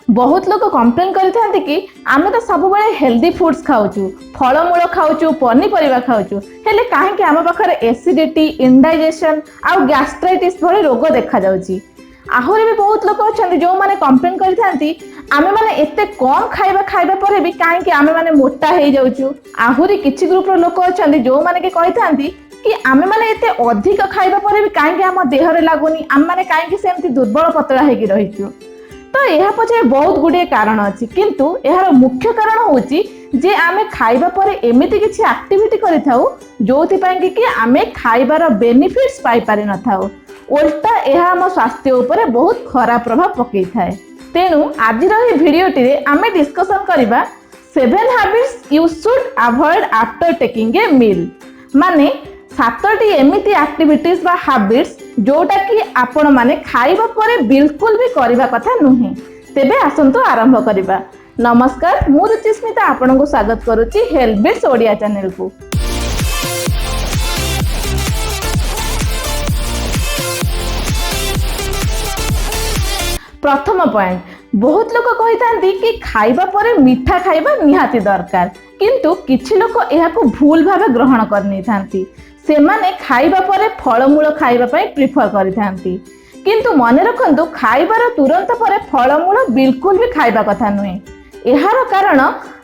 बहुत लोग कंप्लेन करते कि आम तो सब हेल्दी फुड्स खाऊँ फलमूल खाऊँ पनीपरिया खाऊँ हेले कहीं आम पाखे एसिडिटी इंडाइजेशन आउ गैस्ट्राइटिस भली रोग देखा जाउची। आहरी भी बहुत लोग अच्छा जो मैंने कंप्लेन करते आमे माने एते कम खाइबा खाइबा पर भी कहीं आमे माने मोटा हो जाऊँ। आहरी किछि ग्रुप लोक अच्छा जो मैंने कि कही कि आमे माने एते अधिक खाइबा पर भी कहीं आम देहरे लगुनि आम माने कहीं सेमती दुर्बल पतला होगी रहीचु। तो यह पछे बहुत गुड़े कारण अच्छी किंतु यार मुख्य कारण होची जे आमे खाइबा पर एमिति किछि एक्टिविटी करि थाउ जोथि पय कि आमे खाइबार बेनिफिट्स पाई पारि न थाउ उल्टा यह आम स्वास्थ्य उपरे बहुत खराब प्रभाव पकई थाए। तेणु आज भिडियोटी रे आमे डिस्कशन करिबा 7 habits you should avoid after taking a meal माने 7टी एमिति एक्टिविटीज बा हैबिट्स जोटा कि आपण माने खाइबा परे बिल्कुल भी करिबा कथा नुहे। तेबे आसंतु आरंभ करिबा। नमस्कार मु रुचिस्मिता आपनको स्वागत करूची हेल्थ बिट्स ओडिया चैनल को। प्रथम पॉइंट बहुत लोग कही कि खाइबा परे मीठा खाइबा निहाती दरकार किंतु किछि लोग एहाको भूल भावे ग्रहण करनी थांती सेमाने खाइबा परे फलमूल खाइबा पई प्रिफर करिथांती किंतु मने रखंतु खाइबार तुरंत परे फलमूल बिल्कुल भी खाइबा कथा नुहे। एहार कारण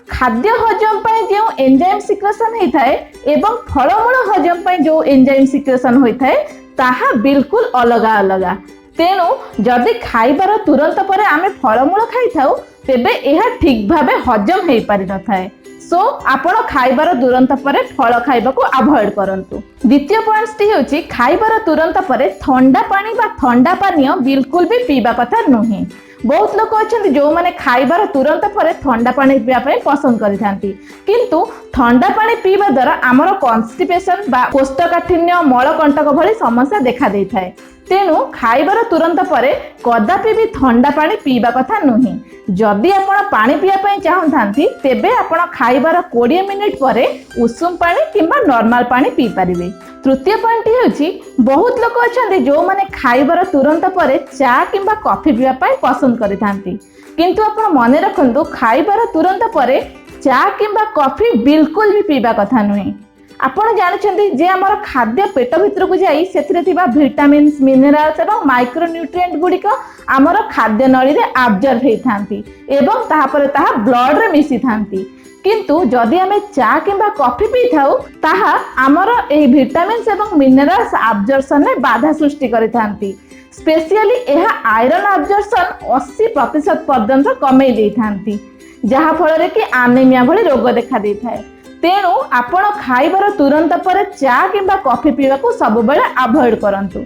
खाद्य हजम पई जो एंजाइम सिक्रेशन होइथाय एवं फलमूल हजम पई जो एंजाइम सिक्रेशन होइथाय ताहा बिल्कुल अलगा अलगा। तेणु जदि खाइबार तुरंत परे आमे फलमूल खाई थाउ तेबे एहा ठीक भावे हजम हेई पारि न थाए। सो आपण खाइबार तुरंत परे फल खाइबा को अवॉइड करंतु। द्वितीय पॉइंट टी होची खाइबार तुरंत परे ठंडा पानी बा ठंडा पानीय बिल्कुल भी पीबा कथा नुहे। बहुत लोग अच्छा जो मैंने खाइबार तुरंत परे ठंडा पानी पीवा पसंद करिथांती किंतु ठंडा पानी पीवा द्वारा आमर कॉन्स्टिपेशन बा कोष्ठकाठिन्य मलकंटक भली समस्या देखा देई थाए। तेणु खाइबार तुरंत परे कदापि भी ठंडा पानी पीवा कथा नुहे। जदि आपण पानी पीवा पई चाहंतांती तेबे आपण खाइबार 20 मिनिट परे उषुम पानी किंबा नॉर्मल पानी पी परिबे। तृतीय पॉइंट होची बहुत लोग अच्छा जो माने खाइबार तुरंत परे चा किंबा कॉफी पीवा पई पसंद करिथांती किंतु आपण मने रखंतु खाइबार तुरंत परे चा किंबा कॉफी बिल्कुल भी पीवा कथा नुहे। आपण जानछंती जे हमर खाद्य पेट भितर को जाई सेथिरे थिबा विटामिन्स मिनरल्स एवं माइक्रो न्यूट्रिएंट गुडिक हमर खाद्य नळी रे अब्जॉर्ब हेई थांती एवं ताहा परे ताहा ब्लड रे मिसी थांती किंतु जदि आमे चा किंबा कॉफी पी थाउ ताहा हमर एही विटामिन्स एवं मिनरल्स अब्जॉर्प्शन रे बाधा सृष्टि करि थांती। स्पेशली एहा आयरन अब्जॉर्प्शन 80% पर्यंत कमेई देई थांती जहा फल रे कि एनीमिया भली रोग देखा देई थाए। तेणु आपण खाइबार तुरंत पर चा किंबा कॉफी पीवा को सब बेले अवॉइड करंतु।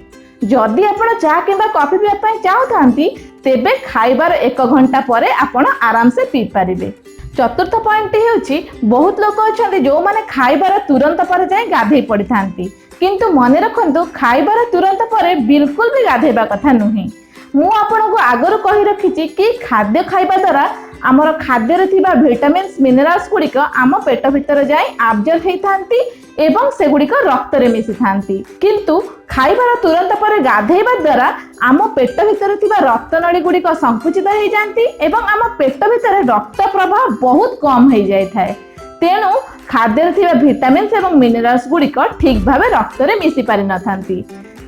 जदि आपण चा किंबा कॉफी पीवा पई चाहतांती तेबे खाइबार 1 घंटा परे आपण आराम से पी परिबे। चतुर्थ पॉइंट होची बहुत लोग अच्छा जो माने खाइबार तुरंत पर जाए गाधे पड़ी थांती किंतु मने रखंतु खाइबार तुरंत पर बिल्कुल भी गाधेबा कथा नुहे। मु आपनको आगରୁ कहि रखिछि कि खाद्य खाइबा द्वारा आमर खाद्य थिबा विटामिन्स मिनरल्स गुडिक आम पेट भितर जाए अब्जॉर्ब हेई थांती एवं से गुडिक रक्त रे मिसी थांती किंतु खाइबार तुरंत पर गाधेबा द्वारा आम पेट भितर थिबा रक्त नळी गुडिक संकुचित हेई जांती एवं आम पेट भितर रक्त प्रवाह बहुत कम हेई जाय थाए। तेणु खाद्य थिबा विटामिन्स एवं मिनरल्स गुडिक ठीक भाबे रक्त रे मिसी पारि न थांती।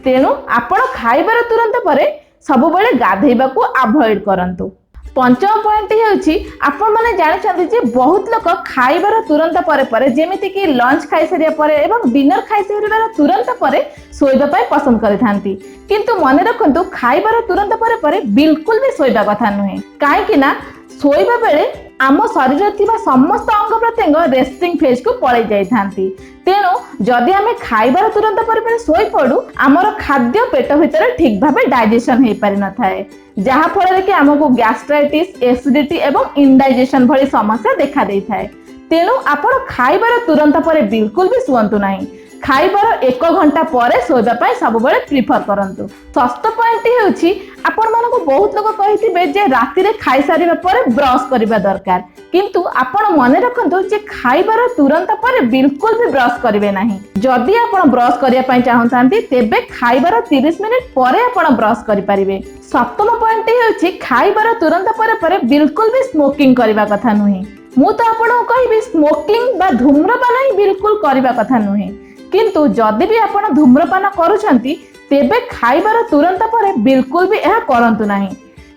तेणु आपण खाइबार तुरंत पर सब बेले गाधेबा को अवॉइड करंतु। पंचम पॉइंट होची आपण माने जानिछन्ती जे बहुत लोक खाइबार तुरंत परे परे जेमिति कि लंच खाइ सरिया परे एवं डिनर खाइ सरिया तुरंत परे सोइबा पई पसंद करिथांती किंतु मने रखंतु खाइबार तुरंत परे परे बिल्कुल भी सोइबा कथा नुहे। काहे कि ना सोइबा बेले आम शरीर थिबा समस्त अंग प्रत्यंग रेस्टिंग फेज को पळै जाई थांती। तेणु जदि आमे खाइबार तुरंत पर पर सोई पडू आमर खाद्य पेट भितर ठीक भाबे डाइजेशन हेई पारि न थाए जहा फल रे कि हमको गैस्ट्राइटिस एसिडिटी एवं इंडाइजेशन भली समस्या देखा देई थाए। तेणु आपण खाइबार तुरंत पर बिल्कुल भी सुअंतु नाही खाइबार 1 घंटा पर शोइबा पई सबबेले प्रिफर करंतु। षष्ठ पॉइंट हेउछि आपण मानको बहुत लोक कहिथिबे जे राति रे खाइ सारिबा पर ब्रश करिबा दरकार, किंतु आपण मने रखंतु जे खाइबार तुरंत पर बिल्कुल भी ब्रश करिवे नाही। जदि आपण ब्रश करिया पई चाहंतांती तेबे खाइबार 30 मिनिट परे आपण ब्रश करि परिबे। सप्तम पॉइंट हेउछि खाइबार तुरंत पर बिल्कुल भी स्मोकिंग करिबा कथा नुही। मु तो आपन कहिबी स्मोकिंग बा धूम्रपान ही बिल्कुल करिबा कथा नुही, किंतु जदि भी आपण धूम्रपान करूछंती तेबे खाइबार तुरंत पर बिल्कुल भी यह करंतु नाही।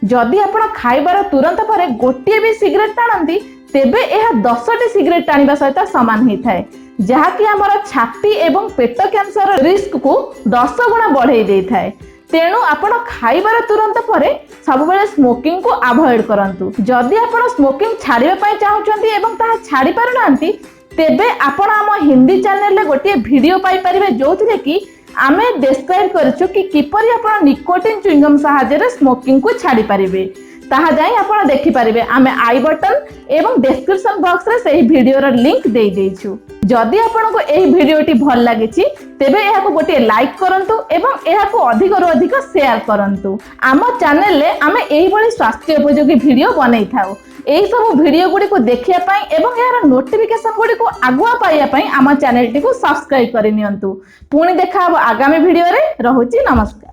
जदि आपण खाइबार तुरंत पर गोटिए भी सिगरेट टाणंती तेबे यह 10टी सिगरेट टाणिबा सहित समान ही थाए, जहाँकि हमर छाती एवं पेट कैंसर रिस्क को 10 गुणा बढ़ाई देई थाए। तेणु आपण खाइबार तुरंत पर सब बेले स्मोकिंग को अवॉइड करंतु। जदि आपण स्मोकिंग छाड़िबा पई चाहुचंती एवं ताहा छाड़ी पारुनांती तेबे आपण आम हिंदी चैनल रे गोटे वीडियो पाई परिबे जोथिरे कि आमे डिस्क्राइब करछु कि किपरि आपण निकोटिन च्युइंगम सहायता रे स्मोकिंग को छाड़ी परिबे। ताहा जाई आपण देखि परिबे। आमे आई बटन एवं डिस्क्रिप्शन बॉक्स रे सही वीडियो रो लिंक देई देइछु। जदि आपनको एही वीडियोटी भल लागिछि तेबे एहाको गोटे लाइक करंतु एवं एहाको अधिक रु अधिक शेयर करंतु। आम चैनल रे आमे एही बळी स्वास्थ्य उपयोगी वीडियो बनै थाउ। एही सब वीडियो गुडी को देखिया पई एवं यार नोटिफिकेशन गुडी को आगुआ पाइया पई आम चैनल टी को सब्सक्राइब करि नियंतु। पुणी देखा हबो आगामी वीडियो रे। रहुछि नमस्कार।